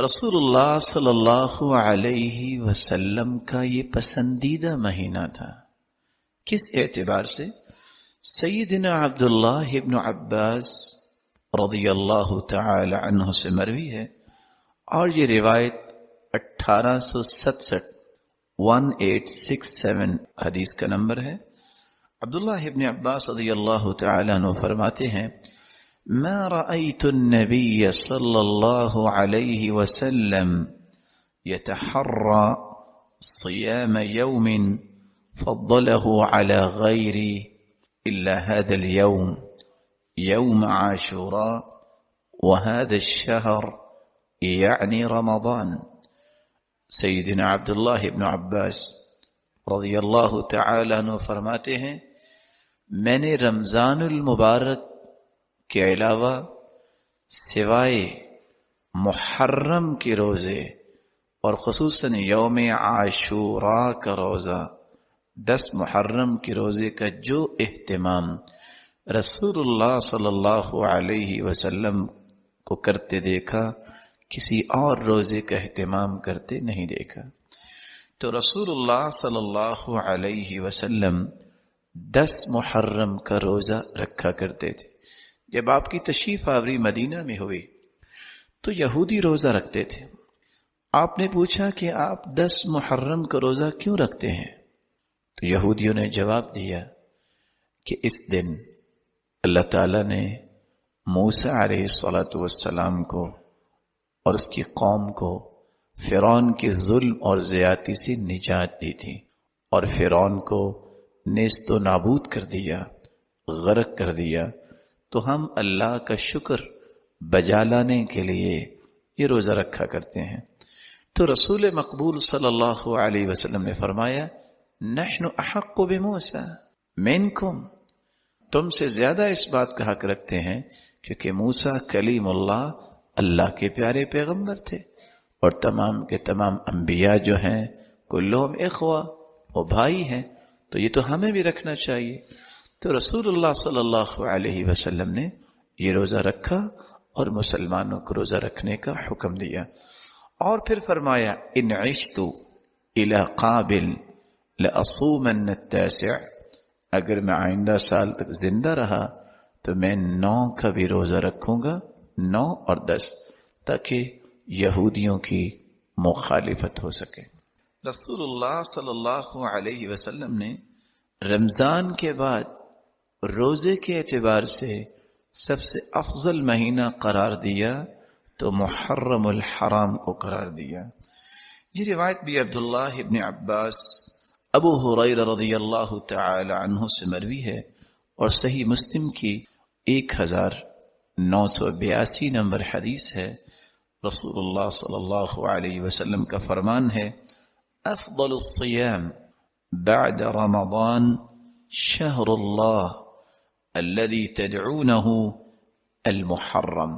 رسول اللہ صلی اللہ علیہ وسلم کا یہ پسندیدہ مہینہ تھا. کس اعتبار سے؟ سیدنا عبداللہ ابن عباس رضی اللہ تعالی عنہ سے مروی ہے، اور یہ روایت 1867 حدیث کا نمبر ہے. عبداللہ ابن عباس رضی اللہ تعالی عنہ فرماتے ہیں، ما رأيت النبي صلى الله عليه وسلم يتحرى صيام يوم فضله على غيره إلا هذا اليوم يوم عاشوراء وهذا الشهر يعني رمضان. سیدنا عبداللہ ابن عباس رضی اللہ تعالی عنہ فرماتے ہیں، میں نے رمضان المبارک کے علاوہ سوائے محرم کے روزے اور خصوصاً یوم عاشوراء کا روزہ، 10 محرم کے روزے کا جو اہتمام رسول اللہ صلی اللہ علیہ وسلم کو کرتے دیکھا، کسی اور روزے کا اہتمام کرتے نہیں دیکھا. تو رسول اللہ صلی اللہ علیہ وسلم 10 محرم کا روزہ رکھا کرتے تھے. جب آپ کی تشریف آوری مدینہ میں ہوئی تو یہودی روزہ رکھتے تھے. آپ نے پوچھا کہ آپ 10 محرم کا روزہ کیوں رکھتے ہیں؟ تو یہودیوں نے جواب دیا کہ اس دن اللہ تعالیٰ نے موسیٰ علیہ السلام کو اور اس کی قوم کو فرعون کے ظلم اور زیادتی سے نجات دی تھی، اور فرعون کو نیست و نابود کر دیا، غرق کر دیا. تو ہم اللہ کا شکر بجا لانے کے لیے یہ روزہ رکھا کرتے ہیں. تو رسول مقبول صلی اللہ علیہ وسلم نے فرمایا، نحن احق بموسیٰ منکم، تم سے زیادہ اس بات کا حق رکھتے ہیں کیونکہ موسیٰ کلیم اللہ، اللہ کے پیارے پیغمبر تھے، اور تمام کے تمام انبیاء جو ہیں کلہم اخوہ، وہ بھائی ہیں، تو یہ تو ہمیں بھی رکھنا چاہیے. تو رسول اللہ صلی اللہ علیہ وسلم نے یہ روزہ رکھا اور مسلمانوں کو روزہ رکھنے کا حکم دیا. اور پھر فرمایا، ان عشت الى قابل لأصومن التاسع، اگر میں آئندہ سال تک زندہ رہا تو میں 9 کا بھی روزہ رکھوں گا، 9 اور 10، تاکہ یہودیوں کی مخالفت ہو سکے. رسول اللہ صلی اللہ علیہ وسلم نے رمضان کے بعد روزے کے اعتبار سے سب سے افضل مہینہ قرار دیا تو محرم الحرام کو قرار دیا. یہ روایت بھی عبداللہ ابن عباس، ابو ہریرہ رضی اللہ تعالی عنہ سے مروی ہے، اور صحیح مسلم کی 1982 نمبر حدیث ہے. رسول اللہ صلی اللہ علیہ وسلم کا فرمان ہے، افضل الصیام بعد رمضان شہر اللہ الذي تدعونه المحرم.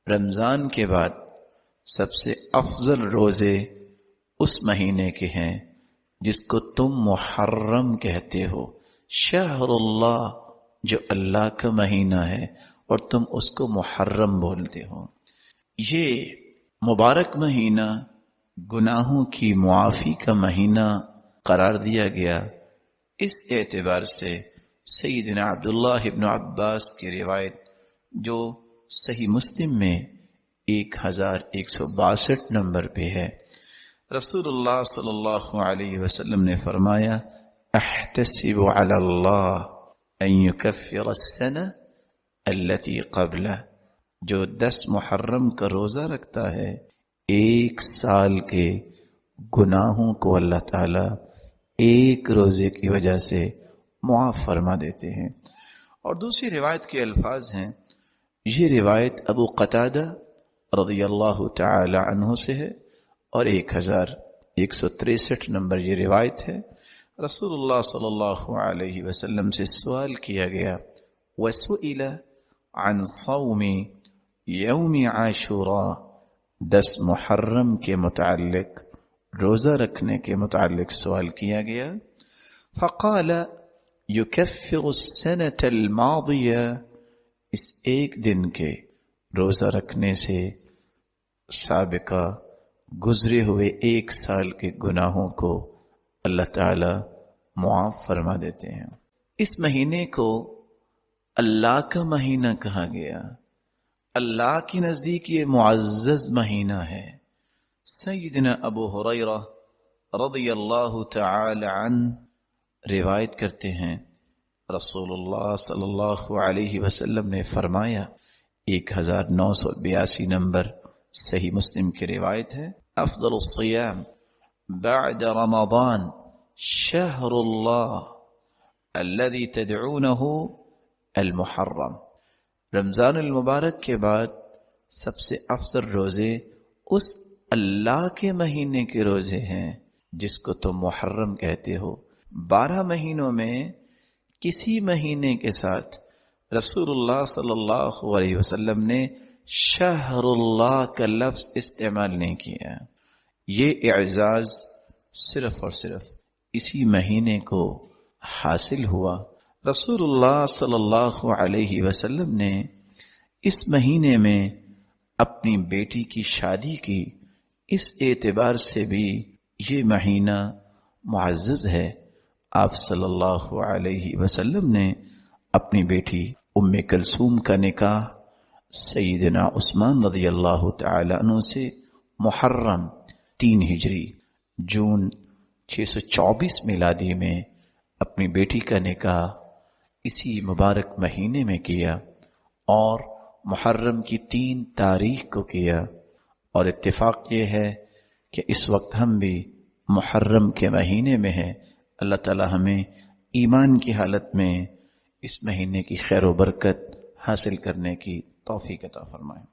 رمضان کے بعد سب سے افضل روزے اس مہینے کے ہیں جس کو تم محرم کہتے ہو. شہر اللہ، جو اللہ کا مہینہ ہے، اور تم اس کو محرم بولتے ہو. یہ مبارک مہینہ گناہوں کی معافی کا مہینہ قرار دیا گیا. اس اعتبار سے سیدنا عبداللہ ابن عباس کی روایت جو صحیح مسلم میں 1162 نمبر پہ ہے، رسول اللہ صلی اللہ علیہ وسلم نے فرمایا، احتسب علی اللہ ان یکفر السنہ التي قبلہ، جو 10 محرم کا روزہ رکھتا ہے 1 سال کے گناہوں کو اللہ تعالی ایک روزے کی وجہ سے معاف فرما دیتے ہیں. اور دوسری روایت کے الفاظ ہیں، یہ روایت ابو قتادہ رضی اللہ تعالی عنہ سے ہے، اور 1163 نمبر یہ روایت ہے. رسول اللہ صلی اللہ علیہ وسلم سے سوال کیا گیا، وَسُئِلَ عَنْ صَوْمِ يَوْمِ عَاشُورَا، 10 محرم کے متعلق، روزہ رکھنے کے متعلق سوال کیا گیا. فقال يكفر السنة الماضية، اس ایک دن کے روزہ رکھنے سے سابقہ گزرے ہوئے 1 سال کے گناہوں کو اللہ تعالی معاف فرما دیتے ہیں۔ اس مہینے کو اللہ کا مہینہ کہا گیا، اللہ کے نزدیک یہ معزز مہینہ ہے۔ سیدنا ابو ہریرہ رضی اللہ تعالی عنہ روایت کرتے ہیں، رسول اللہ صلی اللہ علیہ وسلم نے فرمایا، 1982 نمبر صحیح مسلم کی روایت ہے، افضل الصیام بعد رمضان شہر اللہ الذي تدعونه المحرم۔ رمضان المبارک کے بعد سب سے افضل روزے اس اللہ کے مہینے کے روزے ہیں جس کو تم محرم کہتے ہو۔ 12 مہینوں میں کسی مہینے کے ساتھ رسول اللہ صلی اللہ علیہ وسلم نے شہر اللہ کا لفظ استعمال نہیں کیا۔ یہ اعزاز صرف اور صرف اسی مہینے کو حاصل ہوا۔ رسول اللہ صلی اللہ علیہ وسلم نے اس مہینے میں اپنی بیٹی کی شادی کی، اس اعتبار سے بھی یہ مہینہ معزز ہے۔ آپ صلی اللہ علیہ وسلم نے اپنی بیٹی ام کلثوم کا نکاح سیدنا عثمان رضی اللہ تعالی عنہ سے محرم 3 ہجری جون 624 میلادی میں اپنی بیٹی کا نکاح اسی مبارک مہینے میں کیا اور محرم کی 3 تاریخ کو کیا، اور اتفاق یہ ہے کہ اس وقت ہم بھی محرم کے مہینے میں ہیں۔ اللہ تعالی ہمیں ایمان کی حالت میں اس مہینے کی خیر و برکت حاصل کرنے کی توفیق عطا فرمائے۔